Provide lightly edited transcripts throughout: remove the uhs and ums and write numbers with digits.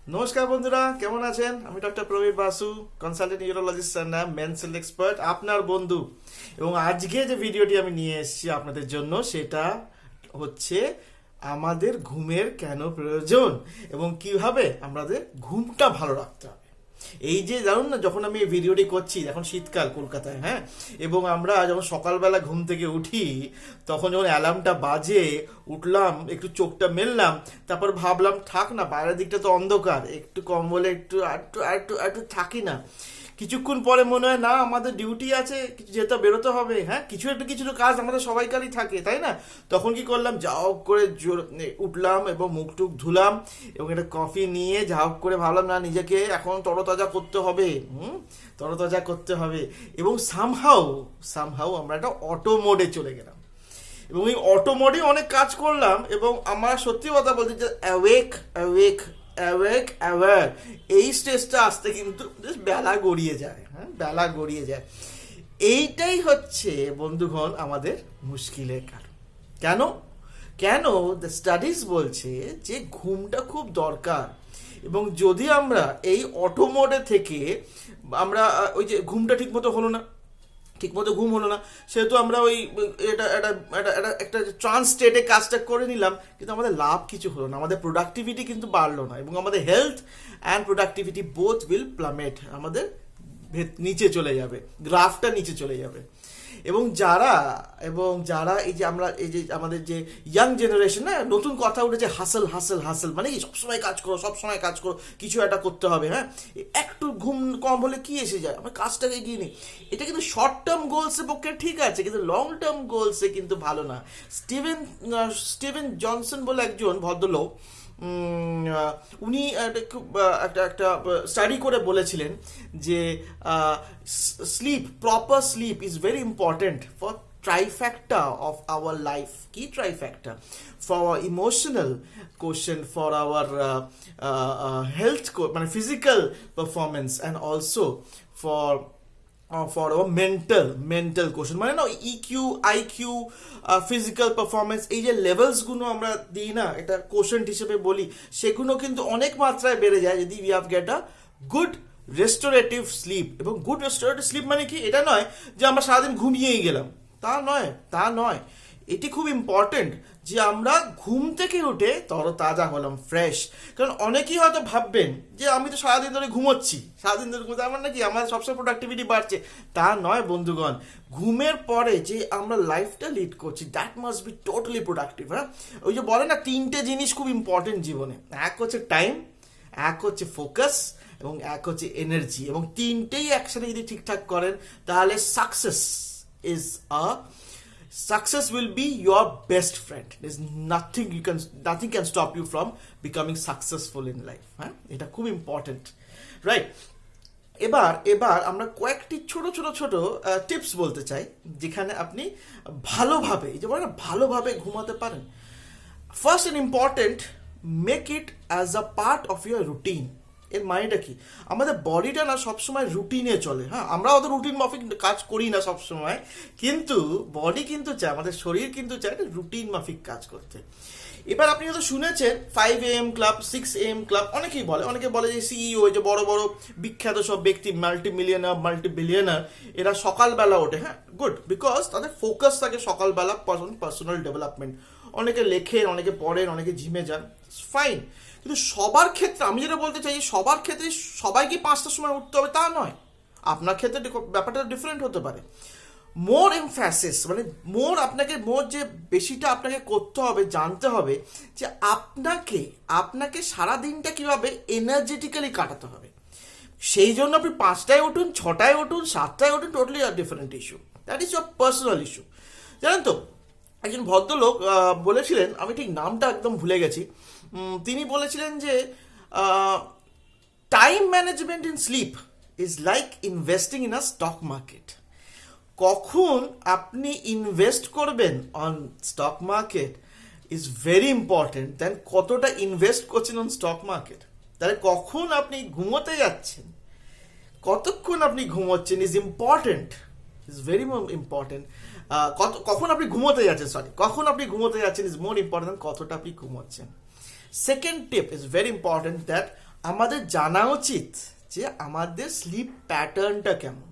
নমস্কার বন্ধুরা, কেমন আছেন? আমি doctor Prabir Basu, consultant neurologist and mental expert, আপনার বন্ধু। এবং আজকে যে ভিডিওটি আমি নিয়ে এসেছি আপনাদের জন্য, সেটা হচ্ছে আমাদের ঘুমের কেন প্রয়োজন এবং কিভাবে আমাদের ঘুমটা ভালো রাখতে হবে। এই যে জানুন না, যখন আমি এই ভিডিওটি করছি, এখন শীতকাল কলকাতায়, হ্যাঁ, এবং আমরা যখন সকালবেলা ঘুম থেকে উঠি, তখন যখন অ্যালার্মটা বাজে, উঠলাম, একটু চোখটা মেললাম, তারপর ভাবলাম থাক না, বাইরের দিকটা তো অন্ধকার, একটু কম্বলে একটু একটু একটু একটু থাকি না। কিছুক্ষণ পরে মনে হয় না, আমাদের ডিউটি আছে, কিছু যেতে বেরোতে হবে, হ্যাঁ, কিছু তো কাজ আমাদের সবাইকারই থাকে, তাই না? তখন কি করলাম, যা হোক করে উঠলাম এবং মুখ টুক ধুলাম এবং একটা কফি নিয়ে যা হোক করে ভাবলাম না, নিজেকে এখন তরতাজা করতে হবে, তরতাজা করতে হবে। এবং সামহাউ আমরা একটা অটো মোডে চলে গেলাম এবং এই অটো মোডে অনেক কাজ করলাম এবং আমার সত্যি কথা বলতে যে অ্যাওয়েক অ্যাওয়েক অ্যাওয়েক অ্যাওয়ার, এই স্টেজটা আসতে কিন্তু বেশ বেলা গড়িয়ে যায়, হ্যাঁ, বেলা গড়িয়ে যায়। এইটাই হচ্ছে বন্ধুগণ আমাদের মুশকিলের কারণ। কেন কেন দ্য স্টাডিজ বলছে যে ঘুমটা খুব দরকার। এবং যদি আমরা এই অটো মোডে থেকে আমরা ওই যে ঘুমটা ঠিকমতো ঘুম হলো না, সেহেতু আমরা ওই এটা এটা এটা এটা- একটা ট্রান্স স্টেটে কাজটা করে নিলাম, কিন্তু আমাদের লাভ কিছু হলো না, আমাদের প্রোডাক্টিভিটি কিন্তু বাড়লো না, এবং আমাদের health and productivity both will plummet, আমাদের নিচে চলে যাবে, গ্রাফটা নিচে চলে যাবে। এবং যারা এই যে আমরা এই যে আমাদের যে ইয়াং জেনারেশন, না, নতুন কথা উঠেছে হাসল হাসল হাসল, মানে কি সবসময় কাজ করো, কিছু একটা করতে হবে, হ্যাঁ, একটু ঘুম কম হলে কি এসে যায়, আমরা কাজটাকে এগিয়ে নিই। এটা কিন্তু শর্ট টার্ম গোলসের পক্ষে ঠিক আছে, কিন্তু লং টার্ম গোলসে কিন্তু ভালো না। স্টিভেন জনসন বলে একজন ভদ্রলোক, উনি একটা স্টাডি করে বলেছিলেন যে proper sleep is very important for trifecta of our life. কি trifecta? For our emotional quotient, for our health, মানে physical performance, and also for for our mental quotient, মানে না, ইকিউ আইকিউ, ফিজিক্যাল পারফরমেন্স, এই যে লেভেলসগুলো আমরা দিই না, এটা কোশ্চেন্ট হিসেবে বলি, সেগুলো কিন্তু অনেক মাত্রায় বেড়ে যায় যদি we have get a good restorative sleep. এবং গুড রেস্টোরেটিভ স্লিপ মানে কি? এটা নয় যে আমরা সারাদিন ঘুমিয়েই গেলাম, তা নয়। এটি খুব ইম্পর্টেন্ট যে আমরা ঘুম থেকে উঠে তরতাজা হলাম, ফ্রেশ। কারণ অনেকেই হয়তো ভাববেন যে আমি তো সারাদিন ধরে ঘুমোচ্ছি, আমার নাকি আমার সবসময় প্রোডাক্টিভিটি বাড়ছে। তা নয় বন্ধুগণ, ঘুমের পরে যে আমরা লাইফটা লিড করছি, that must be totally productive. হ্যাঁ, ওই যে বলে না, তিনটে জিনিস খুব ইম্পর্টেন্ট জীবনে, এক হচ্ছে টাইম, এক হচ্ছে ফোকাস, এবং এক হচ্ছে এনার্জি। এবং তিনটেই একসাথে যদি ঠিকঠাক করেন, তাহলে is a success will be your best friend. There's nothing can stop you from becoming successful in life. হ্যাঁ, এটা খুব ইম্পর্টেন্ট, রাইট? এবার আমরা কয়েকটি ছোট টিপস বলতে চাই, যেখানে আপনি ভালোভাবে, এই যে বলে না, ভালোভাবে ঘুমাতে পারেন। First and important, make it as a part of your routine. এর মানেটা কি? আমাদের বডিটা না সবসময় রুটিনে চলে, হ্যাঁ, আমরা অত রুটিন মাফিক কাজ করি না সবসময়, কিন্তু বডি কিন্তু চায়, আমাদের শরীর কিন্তু চায় রুটিন মাফিক কাজ করতে। এবার আপনি হয়তো শুনেছেন 5 AM ক্লাব, 6 AM ক্লাব, অনেকে বলে যে সিইও, যে বড় বড় বিখ্যাত সব ব্যক্তি, মাল্টিবিলিয়নার, এরা সকালবেলা ওঠে। হ্যাঁ, গুড, বিকজ তাদের ফোকাস থাকে সকালবেলা, পার্সোনাল ডেভেলপমেন্ট। অনেকে লেখেন, অনেকে পড়েন, অনেকে জিমে যান, ফাইন। কিন্তু সবার ক্ষেত্রে আমি যেটা বলতে চাই, সবার ক্ষেত্রে সবাইকে 5টার সময় উঠতে হবে তা নয়। আপনার ক্ষেত্রে ব্যাপারটা ডিফারেন্ট হতে পারে। মোর এমফ্যাসিস, মানে মোর যে বেশিটা আপনাকে করতে হবে, জানতে হবে যে আপনাকে সারা দিনটা কিভাবে এনার্জেটিক্যালি কাটাতে হবে। সেই জন্য আপনি 5টায় উঠুন, 6টায় উঠুন, 7টায় উঠুন, totally different issue, that is your personal issue. জানেন তো, একজন ভদ্রলোক বলেছিলেন, আমি ঠিক নামটা একদম ভুলে গেছি, তিনি বলেছিলেন যে time management in sleep is like investing in a stock market. কখন আপনি ইনভেস্ট করবেন on stock market is very important then কতটা ইনভেস্ট করছেন অন স্টক মার্কেট। তাহলে কখন আপনি ঘুমোতে যাচ্ছেন, কতক্ষণ আপনি ঘুমোচ্ছেন is important, is very important. কখন আপনি ঘুমোতে যাচ্ছেন ইজ মোর ইম্পর্টেন্ট কতটা আপনি ঘুমোচ্ছেন। Second tip is very important, that আমাদের জানা উচিত যে আমাদের স্লিপ প্যাটার্নটা কেমন।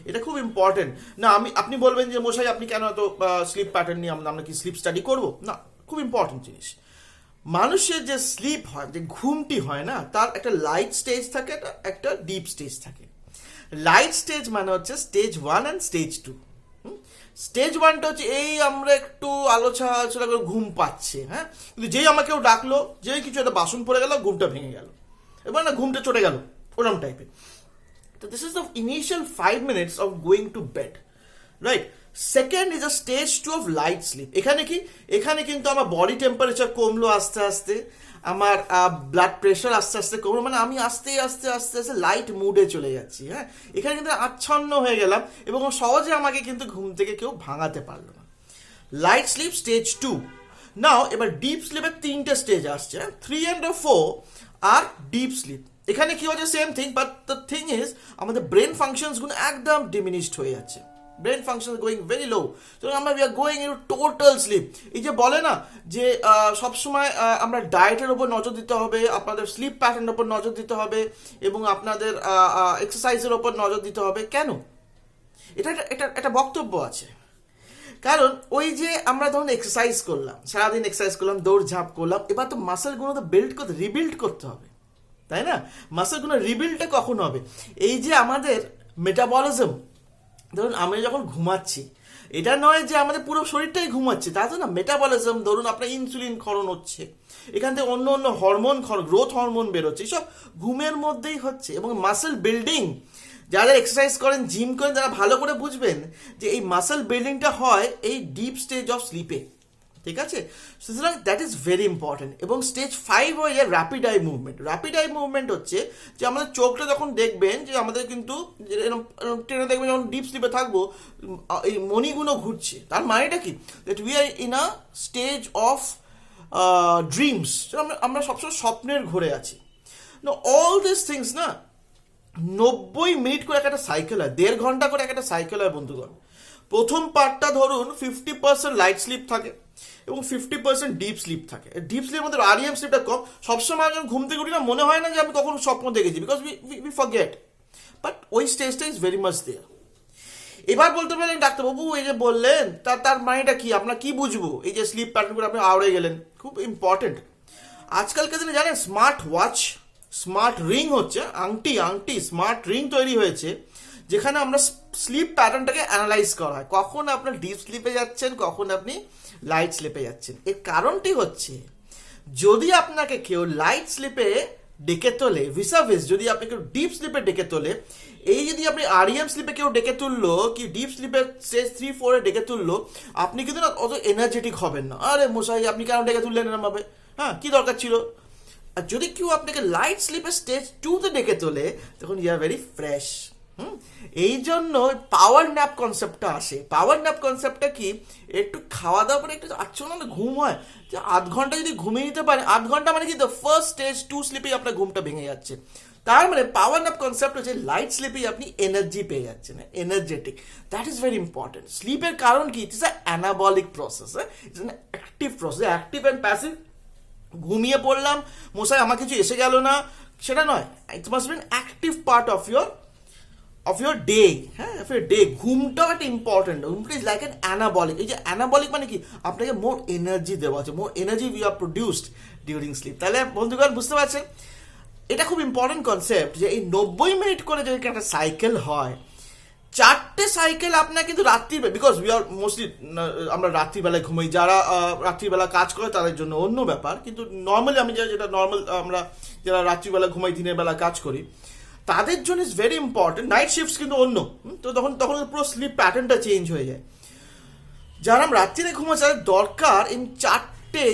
এটা খুব ইম্পর্টেন্ট। না আপনি বলবেন যে মশাই আপনি কেন এত স্লিপ প্যাটার্ন নিয়ে আমরা কি স্লিপ স্টাডি করব? না, খুব ইম্পর্টেন্ট জিনিস। মানুষের যে স্লিপ হয়, যে ঘুমটি হয় না, তার একটা লাইট স্টেজ থাকে, একটা ডিপ স্টেজ থাকে। লাইট স্টেজ মানে হচ্ছে স্টেজ 1 অ্যান্ড স্টেজ 2। স্টেজ 1টা হচ্ছে এই আমরা একটু আলোচনা করে ঘুম পাচ্ছে, হ্যাঁ, কিন্তু যেই আমাকে কেউ ডাকলো, যেই কিছু একটা বাসন পড়ে গেল, ঘুমটা ভেঙে গেল, এবার না ঘুমটা চটে গেল, ওরম টাইপের। তো this is the initial 5 minutes of going to bed, right? Second is a stage 2 of light sleep. এখানে কিন্তু আমার বডি টেম্পারেচার কমলো আস্তে আস্তে, আমার ব্লাড প্রেশার আস্তে আস্তে কমলো, মানে আমি আস্তে আস্তে আস্তে আস্তে লাইট মুডে চলে যাচ্ছি, হ্যাঁ। এখানে কিন্তু আচ্ছন্ন হয়ে গেলাম এবং সহজে আমাকে কিন্তু ঘুম থেকে কেউ ভাঙাতে পারলো না। Light slip stage 2। নাও এবার ডিপ স্লিপের 3টে স্টেজ আসছে, 3 and 4 আর ডিপ স্লিপ। এখানে কি হচ্ছে? Same thing, but the thing is আমাদের ব্রেন ফাংশনসগুলো একদম ডিমিনিশড হয়ে যাচ্ছে। Brain function going very low. তো আমরা we are going in total sleep. এই যে বলে না যে সবসময় আমরা ডায়েটের ওপর নজর দিতে হবে, আপনাদের স্লিপ প্যাটার্নের ওপর নজর দিতে হবে এবং আপনাদের এক্সারসাইজের ওপর নজর দিতে হবে। কেন? এটা বক্তব্য আছে। কারণ ওই যে আমরা ধরুন এক্সারসাইজ করলাম, সারাদিন এক্সারসাইজ করলাম, দৌড় ঝাঁপ করলাম, এবার তো মাসেলগুলো তো রিবিল্ড করতে হবে, তাই না? মাসেলগুলো রিবিল্ডটা কখন হবে? এই যে আমাদের মেটাবলিজম, ধরুন আমি যখন ঘুমাচ্ছি, এটা নয় যে আমাদের পুরো শরীরটাই ঘুমাচ্ছে, তা তো না। মেটাবলিজম, ধরুন আপনার ইনসুলিন ক্ষরণ হচ্ছে, এখান থেকে অন্য অন্য হরমোন, গ্রোথ হরমোন বেরোচ্ছে, সব ঘুমের মধ্যেই হচ্ছে। এবং মাসেল বিল্ডিং, যারা এক্সারসাইজ করেন, জিম করেন, তারা ভালো করে বুঝবেন যে এই মাসেল বিল্ডিংটা হয় এই ডিপ স্টেজ অফ স্লিপে, ঠিক আছে? সুতরাং দ্যাট ইজ ভেরি ইম্পর্টেন্ট। এবং স্টেজ 5 হয়ে যায় rapid eye movement. Rapid eye movement হচ্ছে যে আমাদের চোখটা যখন দেখবেন যে আমাদের কিন্তু এরকম ট্রেনে দেখবেন যখন ডিপ স্লিপে থাকবো, এই মণিগুলো ঘুরছে, তার মানেটা কি? That we are in a stage of dreams. আমরা সবসময় স্বপ্নের ঘরে আছি। অল দিস থিংস না 90 মিনিট করে একটা সাইকেল হয়, 1.5 ঘন্টা করে একটা সাইকেল হয় বন্ধুগণ। প্রথম পার্টটা ধরুন 50% লাইট স্লিপ থাকে এবং 50% ডিপ স্লিপ থাকে। ডিপ স্লিপের মধ্যে REM স্লিপটা কম। সবসময় যখন ঘুম থেকে উঠি না, মনে হয় না যে আমি কখন স্বপ্ন দেখেছি, বিকজ উই ফরগেট, বাট ওই স্টেজটা ইজ ভেরি মাচ দেয়ার। এবার বলতে পারেন ডাক্তারবাবু এই যে বললেন তার মানেটা কি, আপনার কি বুঝবো? এই যে স্লিপ প্যাটার্ন করে আপনি আওড়ে গেলেন, খুব ইম্পর্টেন্ট। আজকালকার দিনে জানেন স্মার্ট ওয়াচ, স্মার্ট রিং হচ্ছে, আংটি স্মার্ট রিং তৈরি হয়েছে, যেখানে আমরা স্লিপ প্যাটার্নটাকে অ্যানালাইজ করা হয়, কখন আপনার ডিপ স্লিপে যাচ্ছেন, কখন আপনি লাইট স্লিপে যাচ্ছেন। এর কারণটি হচ্ছে যদি আপনাকে কেউ লাইট স্লিপে ডেকে তোলে, ভিসাভিস যদি আপনি কেউ ডিপ স্লিপে ডেকে তোলে, এই যদি আপনি REM স্লিপে কেউ ডেকে তুললো, কি ডিপ স্লিপে স্টেজ 3-4 ডেকে তুললো, আপনি কিন্তু না অত এনার্জেটিক হবেন না। আরে মশাই আপনি কেন ডেকে তুললেন এরকম ভাবে, হ্যাঁ কি দরকার ছিল? আর যদি কেউ আপনাকে লাইট স্লিপে স্টেজ 2-তে ডেকে তোলে, তখন ইউ আর ভেরি ফ্রেশ। এই জন্য পাওয়ার ন্যাপ কনসেপ্টটা আসে। পাওয়ার ন্যাপ কনসেপ্টটা কি? একটু খাওয়া দাওয়া করে একটু আচ্ছন্ন ঘুম হয়, যে 8 ঘন্টা যদি ঘুমিয়ে নিতে পারে, 8 ঘন্টা মানে কি দ্য ফার্স্ট স্টেজ 2 স্লিপেই আপনার ঘুমটা ভেঙে যাচ্ছে। তার মানে পাওয়ার ন্যাপ কনসেপ্ট হচ্ছে লাইট স্লিপেই আপনি এনার্জি পেয়ে যাচ্ছেন, energetic. That is very important. স্লিপের কারণ কি? It is a anabolic process, it's an active process. Active and passive, ঘুমিয়ে পড়লাম মশাই আমার কিছু এসে গেল না, সেটা নয়। It must be an active part of your day, হ্যাঁ, অফ your day। ঘুমটাও একটা ইম্পর্টেন্ট। ঘুমটা ইজ লাইক অ্যান অ্যানাবলিক। এই যে অ্যানাবলিক মানে কি? আপনাকে মোর এনার্জি দেওয়া আছে, মোর energy we are produced during slip. তাহলে বন্ধুগণ বুঝতে পারছেন, এটা খুব ইম্পর্টেন্ট কনসেপ্ট যে এই 90 মিনিট করে যদি একটা সাইকেল হয়, 4টে সাইকেল আপনার কিন্তু রাত্রি, বিকজ উই আর মোস্টলি আমরা রাত্রিবেলায় ঘুমাই, যারা রাত্রিবেলা কাজ করে তাদের জন্য অন্য ব্যাপার, কিন্তু নর্মালি আমি যেটা নর্মাল আমরা যারা রাত্রিবেলা ঘুমাই, দিনের বেলা কাজ করি, তাদের জন্য is very important. Night shifts কিন্তু অন্য, তো তখন পুরো স্লিপ প্যাটার্নটা চেঞ্জ হয়ে যায়। যারা রাত্রিরে ঘুমাচ্ছে তাদের দরকার এই 4টে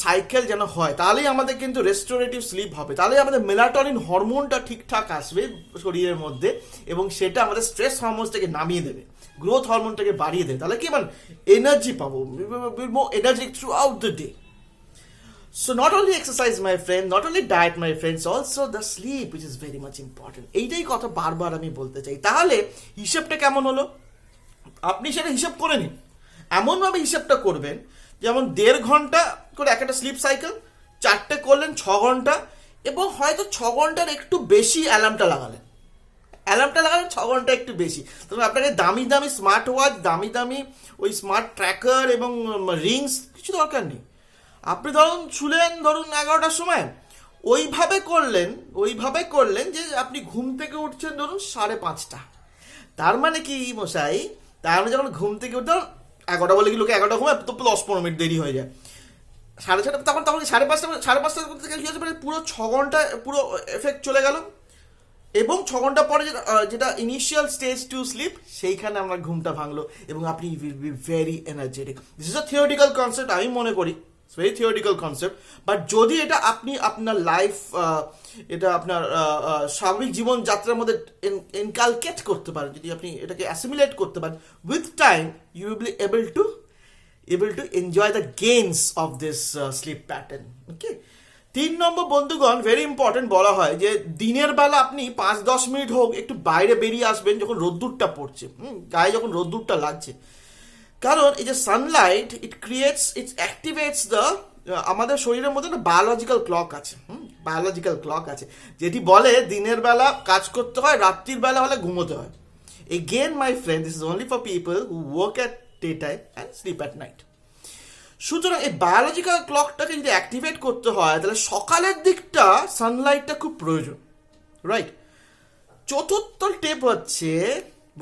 সাইকেল যেন হয়, তাহলেই আমাদের কিন্তু রেস্টোরেটিভ স্লিপ হবে, তাহলেই আমাদের মেলাটোনিন হরমোনটা ঠিকঠাক আসবে শরীরের মধ্যে এবং সেটা আমাদের স্ট্রেস হরমোনসটাকে নামিয়ে দেবে, গ্রোথ হরমোনটাকে বাড়িয়ে দেবে। তাহলে কি মানে এনার্জি পাবো, energy through out the day. So not only exercise my friend, not only diet my friends, also the sleep which is very much important. এইটাই কথা বারবার আমি বলতে চাই। তাহলে হিসেবটা কেমন হলো? আপনি সেটা হিসাব করে নিন। এমনভাবে হিসাবটা করবেন যেমন 1.5 ঘন্টা করে একটা স্লিপ সাইকেল, 4টে করলেন 6 ঘন্টা, এবং হয়তো 6 ঘন্টার একটু বেশি অ্যালার্মটা লাগালেন, 6 ঘন্টা একটু বেশি। তবে আপনাকে দামি দামি স্মার্ট ওয়াচ, দামি দামি ওই স্মার্ট ট্র্যাকার এবং রিংস কিছু দরকার নেই। আপনি শুলেন 11টার সময়, ওইভাবে করলেন যে আপনি ঘুম থেকে উঠছেন 5:30। তার মানে কি মশাই, তার মানে যখন ঘুম থেকে উঠতে 11টা বলে কি লোকে 11টা ঘুমায়, তো 10-15 মিনিট দেরি হয়ে যায়। 6:30 তখন 5:30 থেকে কি হচ্ছে, মানে পুরো 6 ঘন্টা পুরো এফেক্ট চলে গেল। এবং 6 ঘন্টা পরে যেটা ইনিশিয়াল স্টেজ টু স্লিপ, সেইখানে আমার ঘুমটা ভাঙলো এবং আপনি will be very energetic. This is a theoretical concept, আমি মনে করি it's very theoretical concept. But যদি এটা আপনি আপনার লাইফ, এটা আপনার স্বাভাবিক জীবনযাত্রার মধ্যে ইনকালকেট করতে পারেন, যদি আপনি এটাকে অ্যাসিমিলেট করতে পারেন, with time you will be able to enjoy the gains of this sleep pattern. Okay. 3 নম্বর বন্ধুগণ, ভেরি ইম্পর্টেন্ট, বলা হয় যে দিনের বেলা আপনি 5-10 মিনিট হোক একটু বাইরে বেরিয়ে আসবেন যখন রোদ্দুরটা পড়ছে, গায়ে যখন রোদ্দুরটা লাগছে। কারণ এই যে সানলাইট ইট অ্যাক্টিভেটস দ্য, আমাদের শরীরের মধ্যে না বায়োলজিক্যাল ক্লক আছে, যেটি বলে দিনের বেলা কাজ করতে হয়, রাত্রির বেলা হলে ঘুমোতে হয়। Again, my friend, this is only for people who work at daytime and sleep at night. সুতরাং এই বায়োলজিক্যাল ক্লকটাকে যদি অ্যাক্টিভেট করতে হয়, তাহলে সকালের দিকটা সানলাইটটা খুব প্রয়োজন, রাইট? চতুর্থ টিপ হচ্ছে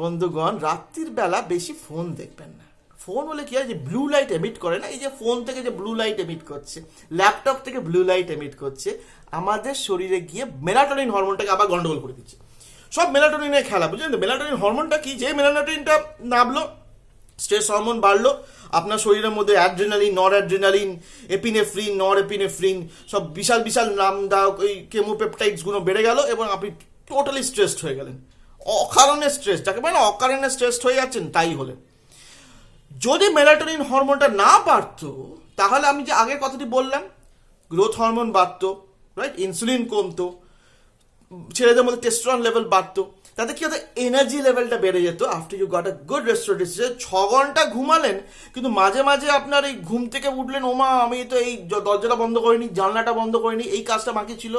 বন্ধুগণ, রাত্রির বেলা বেশি ফোন দেখবেন না। ফোন হলে কি হয়, যে ব্লু লাইট এমিট করে না, এই যে ফোন থেকে যে ব্লু লাইট এমিট করছে, ল্যাপটপ থেকে ব্লু লাইট এমিট করছে, আমাদের শরীরে গিয়ে মেলাটোনিন হরমোনটাকে আবার গন্ডগোল করে দিচ্ছে। সব মেলাটোনিনের খেলা, বুঝলেন তো? মেলাটোনিন হরমোনটা কি, যে মেলাটোনিনটা নামলো, স্ট্রেস হরমোন বাড়লো, আপনার শরীরের মধ্যে অ্যাড্রেনালিন, নর অ্যাড্রেনালিন, এপিনেফ্রিন, নর এপিনেফ্রিন, সব বিশাল বিশাল নামদায়ক ওই কেমোপেপটাইডসগুলো বেড়ে গেল এবং আপনি টোটালি স্ট্রেসড হয়ে গেলেন। অকারণে স্ট্রেস, যাকে বলে না অকারণে স্ট্রেসড হয়ে যাচ্ছেন, তাই হলেন। যদি মেলাটোনিন হরমোনটা না বাড়তো, তাহলে আমি যে আগের কথাটি বললাম, গ্রোথ হরমোন বাড়তো, রাইট? ইনসুলিন কমতো, ছেলেদের মধ্যে টেস্টোস্টেরন লেভেল বাড়তো, তাতে কি হতো, এনার্জি লেভেলটা বেড়ে যেত। After you got a good restorative, 6 ঘন্টা ঘুমালেন, কিন্তু মাঝে মাঝে আপনার এই ঘুম থেকে উঠলেন, ওমা আমি তো এই দরজাটা বন্ধ করিনি, জানলাটা বন্ধ করিনি, এই কাজটা বাকি ছিল,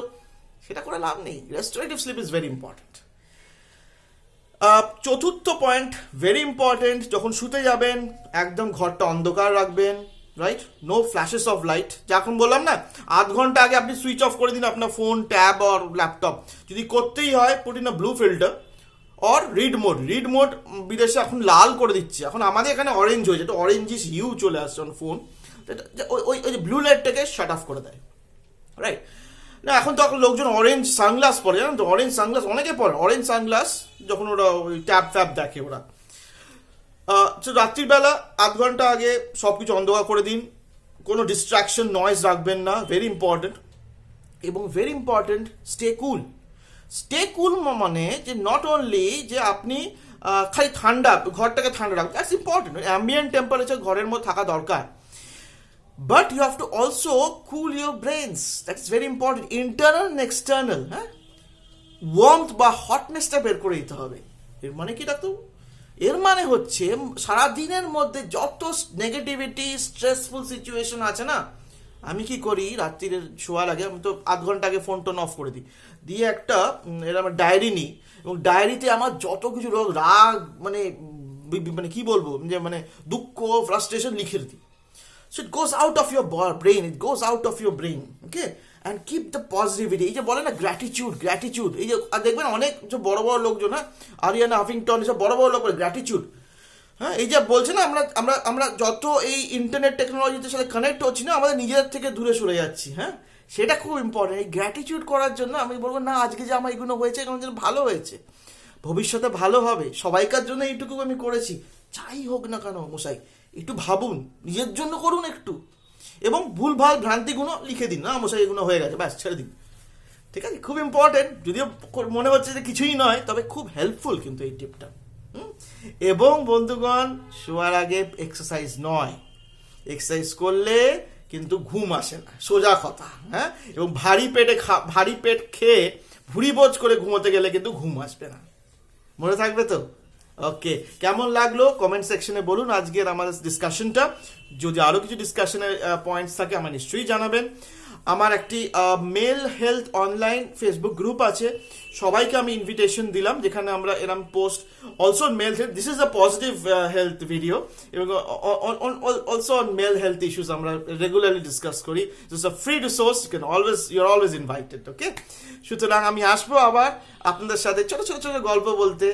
সেটা করে লাভ নেই। Restorative sleep is very important. চতুর্থ পয়েন্ট, ভেরি ইম্পর্টেন্ট, যখন শুতে যাবেন একদম ঘরটা অন্ধকার রাখবেন, right? No flashes of light. যখন বললাম না, 8 ঘন্টা আগে আপনি সুইচ অফ করে দিন আপনার ফোন, ট্যাব আর ল্যাপটপ। যদি করতেই হয়, put in a blue filter or read mode. বিদেশে এখন লাল করে দিচ্ছে, এখন আমাদের এখানে অরেঞ্জ হয়েছে, এটা অরেঞ্জিস হিউ চলে আসছে অন ফোন, ওই যে ব্লু লাইটটাকে শাট অফ করে দেয়, রাইট? না, এখন তো লোকজন অরেঞ্জ সানগ্লাস পরে, জানেন তো? অরেঞ্জ সানগ্লাস অনেকে পরে, অরেঞ্জ সানগ্লাস, যখন ওরা ওই ট্যাব ফ্যাব দেখে ওরা। রাত্রিবেলা 8 ঘন্টা আগে সব কিছু অন্ধকার করে দিন, কোনো ডিস্ট্রাকশন, নয়েজ রাখবেন না, ভেরি ইম্পর্টেন্ট। এবং ভেরি ইম্পর্টেন্ট, স্টে কুল মানে যে নট অনলি যে আপনি খালি ঠান্ডা, ঘরটাকে ঠান্ডা রাখবেন, দ্যাটস ইম্পর্টেন্ট, অ্যাম্বিয়েন্ট টেম্পারেচার ঘরের মধ্যে থাকা দরকার। But you have to also cool your brains. That's very important. Internal and external. হ্যাঁ, ওয়ার্মথ বা হটনেসটা বের করে দিতে হবে। এর মানে কি ডাক্তার? এর মানে হচ্ছে সারাদিনের মধ্যে যত নেগেটিভিটি, স্ট্রেসফুল সিচুয়েশন আছে না, আমি কি করি, রাত্রির শোয়ার আগে আমি তো 8 ঘন্টা আগে ফোন টোন অফ করে দিই, দিয়ে একটা আমার ডায়েরি নিই, এবং ডায়েরিতে আমার যত কিছু রাগ, মানে কি বলবো, যে মানে দুঃখ, ফ্রাস্ট্রেশন লিখে দিই। So it goes out of your brain, okay? And keep the positivity. এই যে বলে না গ্র্যাটিটিউড, এই যে দেখবেন অনেক যে বড় বড় লোকজন, হ্যাঁ, আরিয়ানা হাফিংটন, এসব বড় বড় লোক বলে গ্র্যাটিটিউড, হ্যাঁ, এই যে বলছে না, আমরা যত এই ইন্টারনেট টেকনোলজির সাথে কানেক্ট হচ্ছি না, আমাদের নিজেদের থেকে দূরে সরে যাচ্ছি, হ্যাঁ, সেটা খুব ইম্পর্টেন্ট। এই গ্র্যাটিটিউড করার জন্য আমি বলবো না, আজকে যে আমার এগুলো হয়েছে, কারণ যেন ভালো হয়েছে, ভবিষ্যতে ভালো হবে, সবাইকার জন্য এইটুকু আমি করেছি, যাই হোক না কেন মশাই, একটু ভাবুন, নিজের জন্য করুন একটু, এবং ভুলভাল ভ্রান্তিগুলো লিখে দিন, না মশাই এগুলো হয়ে গেছে, ব্যাস ছেড়ে দিন, ঠিক আছে? খুব ইম্পর্টেন্ট, যদিও মনে হচ্ছে যে কিছুই নয়, তবে খুব হেল্পফুল কিন্তু এই টিপটা। এবং বন্ধুগণ, শোয়ার আগে এক্সারসাইজ নয়, এক্সারসাইজ করলে কিন্তু ঘুম আসে না, সোজা কথা, হ্যাঁ। এবং ভারী পেট খেয়ে ভুড়ি বোঝ করে ঘুমোতে গেলে কিন্তু ঘুম আসবে না, মনে থাকবে তো? ওকে, কেমন লাগলো কমেন্ট সেকশনে বলুন আজকের আমাদের ডিসকাশনটা। যদি আরো কিছু ডিসকাশনের পয়েন্টস থাকে আমার নিশ্চয়ই জানাবেন। আমার একটি male health online Facebook group আছে, সবাইকে আমি ইনভিটেশন দিলাম, যেখানে আমরা এরম post also male health, this is a positive health video, এবং also on male health issues আমরা রেগুলারলি ডিসকাস করি। This is a free resource, you can always, you are always invited. Okay, সুতরাং আমি আসবো আবার আপনাদের সাথে ছোট ছোট ছোট গল্প বলতে।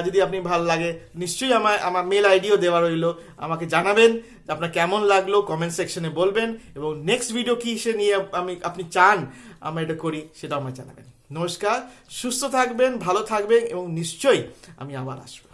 যদি আপনি ভালো লাগে নিশ্চয়ই আমার মেল আইডিও দেওয়া রইলো, আমাকে জানাবেন আপনার কেমন লাগলো, কমেন্ট সেকশনে বলবেন, এবং নেক্সট ভিডিও কি সে নিয়ে আপনি চান আমরা এটা করি সেটাও আমায় জানাবেন। নমস্কার, সুস্থ থাকবেন, ভালো থাকবেন, এবং নিশ্চয়ই আমি আবার আসবো।